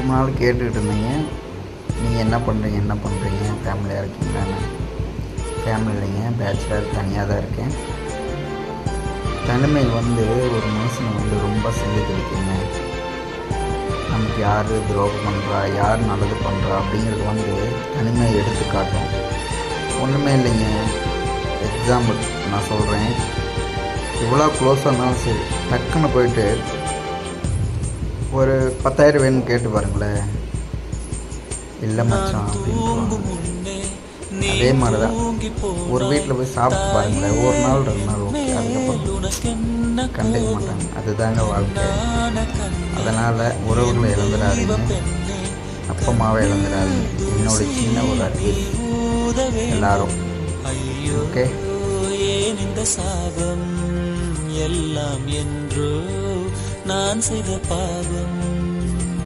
ரொம்ப நாள் கேட்டுக்கிட்டு இருந்தீங்க, நீங்கள் என்ன பண்ணுறீங்க ஃபேமிலியாக இருக்கீங்களான்னு. ஃபேமிலி இல்லைங்க, பேச்சுலர், தனியாக தான் இருக்கேன். தனிமை ஒரு மனுஷனை ரொம்ப சிந்திக்குதுங்க. நமக்கு யார் துரோகம் பண்ணுறா, யார் நல்லது பண்ணுறா அப்படிங்கிறது தனிமை எடுத்து காட்டும். ஒன்றுமே இல்லைங்க, எக்ஸாம்பிள் நான் சொல்கிறேன். இவ்வளோ க்ளோஸாக இருந்தாலும் சரி, டக்குன்னு போயிட்டு ஒரு 10,000 வேணும்னு கேட்டு பாருங்களேன், இல்லை மச்சான் அப்படின்னு. அதே மாதிரி தான் ஒரு வீட்டில் போய் சாப்பிட்டு பாருங்களேன், ஒரு நாள் 2 நாள் ஓகே, அதுக்கப்புறம் கண்டுக்க மாட்டாங்க. அதுதாங்க வாழ்க்கை. அதனால் உறவுகளை இழந்துடாதீங்க, அப்பா அம்மாவை இழந்துடாதீங்க. என்னோட சின்ன ஒரு அட்வைஸ் எல்லாரும். ஓகே, இந்த சாபம் எல்லாம் என்றோ நான் செய்த பாவம்.